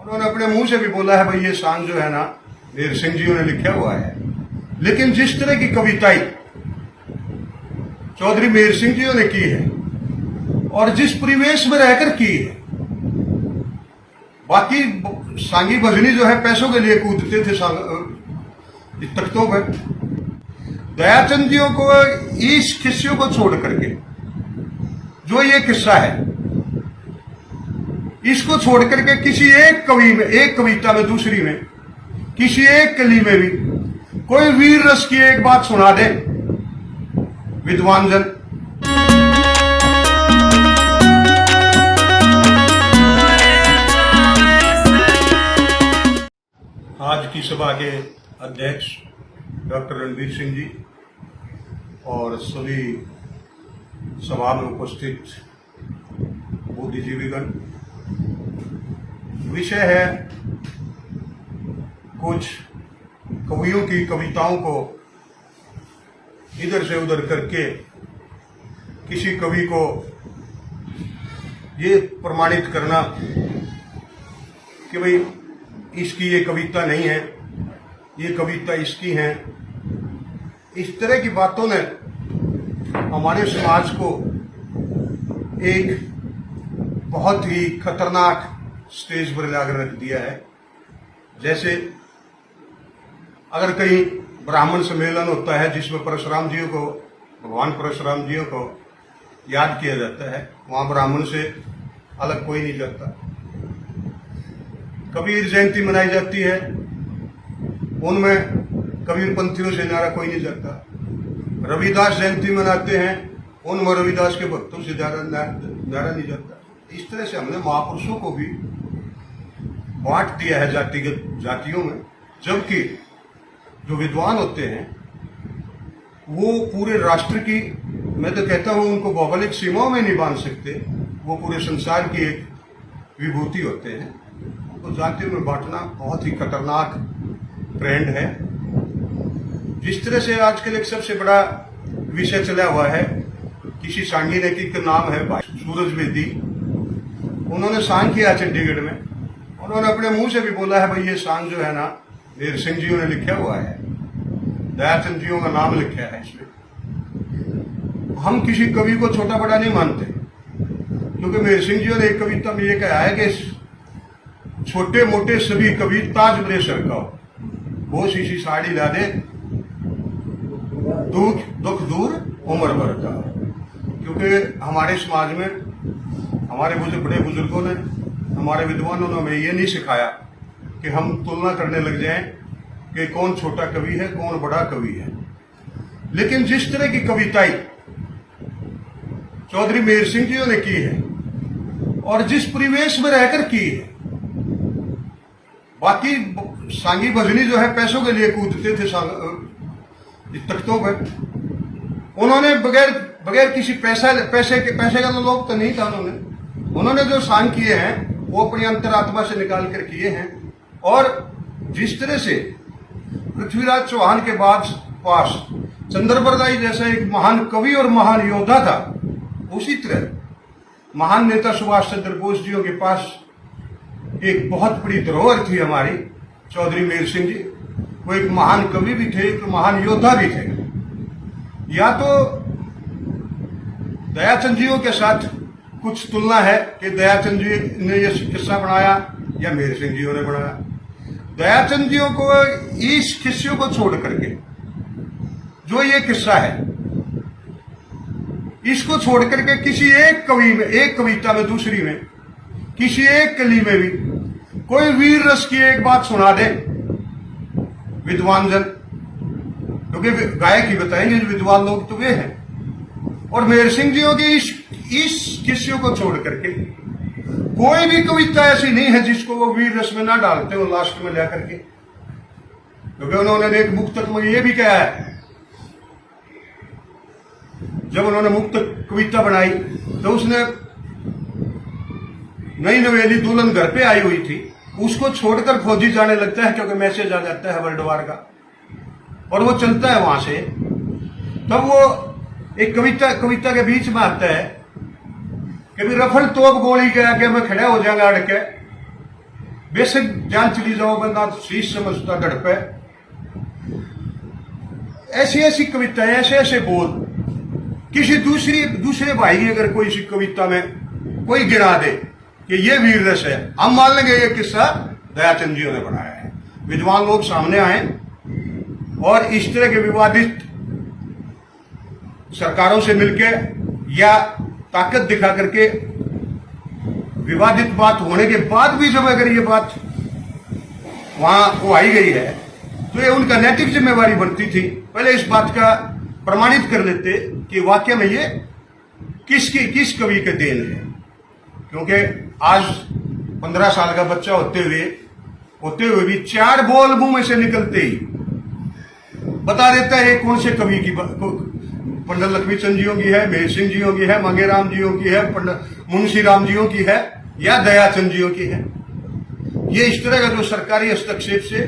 उन्होंने अपने मुंह से भी बोला है भाई ये सॉन्ग जो है ना मेहर सिंह जी ने लिखा हुआ है। लेकिन जिस तरह की कविताएं चौधरी मेहर सिंह जी ने की है और जिस परिवेश में रहकर की है, बाकी सांगी भजनी जो है पैसों के लिए कूदते थे तख्तों पर। दयाचंद जी को इस किस्से को छोड़ करके जो ये किस्सा है इसको छोड़ करके किसी एक कवि में, एक कविता में, दूसरी में, किसी एक कली में भी कोई वीर रस की एक बात सुना दे विद्वान जन। आज की सभा के अध्यक्ष डॉक्टर रणवीर सिंह जी और सभी सभा में उपस्थित बुद्धिजीवीगण, विषय है कुछ कवियों की कविताओं को इधर से उधर करके किसी कवि को ये प्रमाणित करना कि भाई इसकी ये कविता नहीं है, ये कविता इसकी है। इस तरह की बातों ने हमारे समाज को एक बहुत ही खतरनाक स्टेज पर लाकर रख दिया है। जैसे अगर कहीं ब्राह्मण सम्मेलन होता है जिसमें परशुराम जी को, भगवान परशुराम जी को याद किया जाता है, वहां ब्राह्मण से अलग कोई नहीं जाता। कबीर जयंती मनाई जाती है, उनमें कबीर पंथियों से न्यारा कोई नहीं जाता। रविदास जयंती मनाते हैं, उनमें रविदास के भक्तों से न्यारा नहीं जाता। इस तरह से हमने महापुरुषों को भी बांट दिया है जातिगत जातियों में, जबकि जो विद्वान होते हैं वो पूरे राष्ट्र की, मैं तो कहता हूं उनको भौगोलिक सीमाओं में नहीं बांध सकते, वो पूरे संसार की एक विभूति होते हैं। तो जातियों में बांटना बहुत ही खतरनाक ट्रेंड है। जिस तरह से आजकल एक सबसे बड़ा विषय चला हुआ है, किसी सांगी ने की नाम है भाई सूरज बेदी, उन्होंने सांग किया चंडीगढ़ में। उन्होंने अपने मुंह से भी बोला है भाई ये सांग जो है ना मेहर सिंह जी ने लिखा हुआ है, दयाचंद जी का नाम लिखा है इसमें। हम किसी कवि को छोटा बड़ा नहीं मानते, क्योंकि मेहर सिंह जी ने एक कविता में ये कहा है कि छोटे मोटे सभी कवि ताज बरे सर का वो शीशी साड़ी ला दे, दुख दूर उम्र भर का। क्योंकि हमारे समाज में हमारे बड़े बुजुर्गों ने, हमारे विद्वानों ने हमें ये नहीं सिखाया कि हम तुलना करने लग जाएं कि कौन छोटा कवि है कौन बड़ा कवि है। लेकिन जिस तरह की कविताएं चौधरी मेहर सिंह जी ने की है और जिस परिवेश में रहकर की है, बाकी सांगी भजनी जो है पैसों के लिए कूदते थे तख्तों पर। उन्होंने बगैर किसी पैसे का तो लोभ तो नहीं था। उन्होंने जो सांग किए हैं वो अपनी अंतरात्मा से निकाल कर किए हैं। और जिस तरह से पृथ्वीराज चौहान के पास चंद्रबरदाई जैसा एक महान कवि और महान योद्धा था, उसी तरह महान नेता सुभाष चंद्र बोस जी के पास एक बहुत बड़ी धरोहर थी हमारी चौधरी मेहर सिंह जी। वो एक महान कवि भी थे, एक महान योद्धा भी थे। या तो दयाचंद जी के साथ कुछ तुलना है कि दयाचंद जी ने यह किस्सा बनाया या मेहर सिंह जी ने बनाया। दयाचंद जी को इस किस्से को छोड़ करके जो ये किस्सा है इसको छोड़ करके किसी एक कवि में, एक कविता में, दूसरी में, किसी एक कली में भी कोई वीर रस की एक बात सुना दे विद्वान जन। क्योंकि गायक ही बताएंगे जो विद्वान लोग तो वे हैं। और मेहर सिंह जी के इस किस्से को छोड़ करके कोई भी कविता ऐसी नहीं है जिसको वो वीर रस में ना डालते हो लास्ट में लेकर के। क्योंकि उन्होंने एक मुक्तक में ये भी कहा है, जब उन्होंने मुक्तक कविता बनाई तो उसने नई नवेली दुल्हन घर पे आई हुई थी, उसको छोड़कर फौजी जाने लगता है क्योंकि मैसेज आ जाता है वर्ल्ड का और वो चलता है वहां से। तब वो एक कविता के बीच में आता है कि भी रफल तोप गोली के आगे मैं खड़ा हो जाऊंगा अड़ के, बेसिक जान चली जाओ, बंदा शीश समझता गढ़ पे। ऐसी ऐसी कविताएं, ऐसे ऐसे बोल, किसी दूसरे भाई की अगर कोई सी कविता में कोई गिरा दे कि ये वीर रस है, हम मान लेंगे ये किस्सा दयाचंद जी ने बनाया है। विद्वान लोग सामने आए और इस तरह के विवादित सरकारों से मिलके या ताकत दिखा करके विवादित बात होने के बाद भी जब अगर ये बात वहां को आई गई है तो ये उनका नैतिक जिम्मेवारी बनती थी पहले इस बात का प्रमाणित कर लेते कि वाकई में ये किस कवि के देन है। क्योंकि आज 15 साल का बच्चा होते हुए भी 4 बोल मुंह में से निकलते ही बता देता है कौन से कवि की, पंडित लक्ष्मीचंद जियों की है, मेहर सिंह जियों की है, मंगेराम जियों की है, मुंशी राम जियों की है या दयाचंद जियों की है। ये इस तरह का जो सरकारी हस्तक्षेप से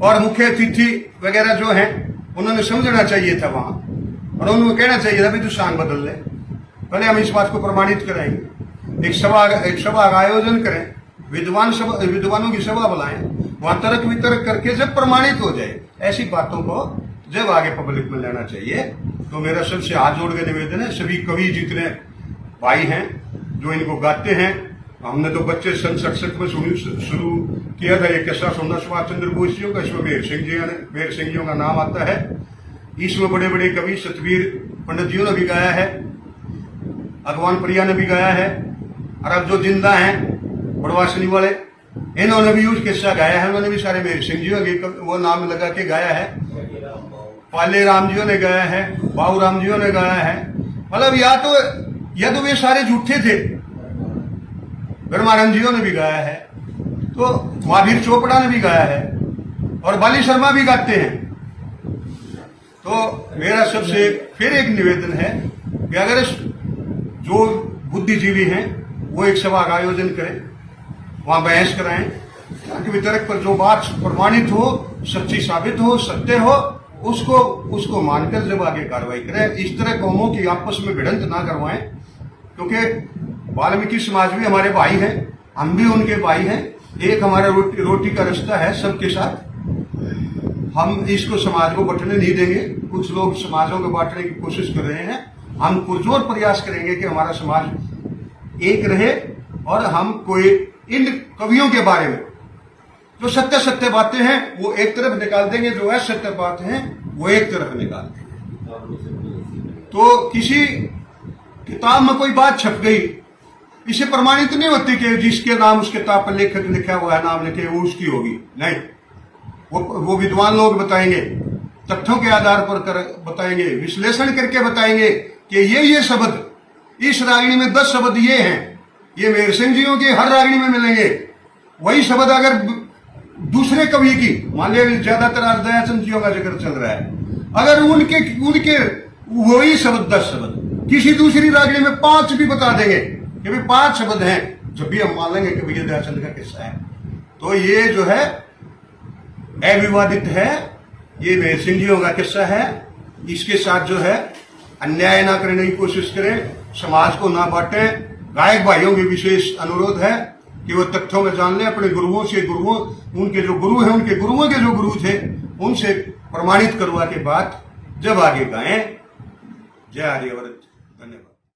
और मुख्य अतिथि वगैरह जो हैं उन्होंने समझना चाहिए था वहां, और उन्होंने कहना चाहिए था भी तू शान बदल ले। पहले हम इस बात को प्रमाणित कराएंगे, एक सभा का आयोजन करें, विद्वानों की सभा बुलाएं, वहां तर्क वितर्क करके जब प्रमाणित हो जाए ऐसी बातों को जब आगे पब्लिक में लेना चाहिए। तो मेरा सबसे हाथ जोड़ के निवेदन है, सभी कवि जितने भाई हैं जो इनको गाते हैं, हमने तो बच्चे सन 67 में शुरू किया था ये किस्सा सुनना सुभाष चंद्र बोस जी का। इसमें मेहर सिंह जी का नाम आता है। इसमें बड़े बड़े कवि सतवीर पंडित जी ने भी गाया है, अगवान प्रिया ने भी गाया है, और अब जो जिंदा हैं बड़वासनी वाले इन्होंने भी उस किस्सा गाया है। उन्होंने भी सारे मेहर सिंह जी वो नाम लगा के गाया है, पाले राम जी ने गाया है, बाबू राम जी ने गाया है। मतलब या तो वे सारे झूठे थे। ब्रह्मानंद जी ने भी गाया है, तो महावीर चोपड़ा ने भी गाया है, और बाली शर्मा भी गाते हैं। तो मेरा सबसे फिर एक निवेदन है कि अगर जो बुद्धिजीवी हैं वो एक सभा का आयोजन करें, वहां बहस कराएं, ताकि वितरक पर जो बात प्रमाणित हो, सच्ची साबित हो, सत्य हो, उसको मानकर जब आगे कार्रवाई करें। इस तरह कौमों की आपस में भिड़ंत ना करवाएं, क्योंकि वाल्मीकि समाज भी हमारे भाई हैं, हम भी उनके भाई हैं। एक हमारा रोटी का रिश्ता है सबके साथ। हम इसको समाज को बंटने नहीं देंगे। कुछ लोग समाजों को बांटने की कोशिश कर रहे हैं। हम पुरजोर प्रयास करेंगे कि हमारा समाज एक रहे, और हम कोई इन कवियों के बारे में जो सत्य बातें हैं वो एक तरफ निकाल देंगे, जो असत्य बातें हैं वो एक तरफ निकाल देंगे। तो किसी किताब में कोई बात छप गई, इसे प्रमाणित नहीं होती कि जिसके नाम उस किताब पर लेखक लिखा हुआ है, नाम लिखे, वो उसकी होगी। नहीं, वो विद्वान लोग बताएंगे, तथ्यों के आधार पर बताएंगे, विश्लेषण करके बताएंगे कि ये शब्द इस रागिणी में 10 शब्द ये हैं, ये मेहर सिंह जियों की हर रागिणी में मिलेंगे। वही शब्द अगर दूसरे कवि की, मान लिया ज्यादातर आज दयाचंद जियों का जिक्र चल रहा है, अगर उनके वही शब्द 10 शब्द किसी दूसरी रागिणी में 5 भी बता देंगे कि भाई 5 शब्द हैं, जब भी हम मान लेंगे कि भैया दयाचंद का किस्सा है। तो ये जो है अविवादित है, ये मेहर सिंह जियों का किस्सा है। इसके साथ जो है अन्याय ना करने की कोशिश करें, समाज को ना बांटें। गायक भाइयों के विशेष अनुरोध है कि वो तथ्यों में जान लें, अपने गुरुओं उनके जो गुरु हैं, उनके गुरुओं के जो गुरु थे उनसे प्रमाणित करवा के बाद जब आगे गाएं। जय आर्यवर्त। धन्यवाद।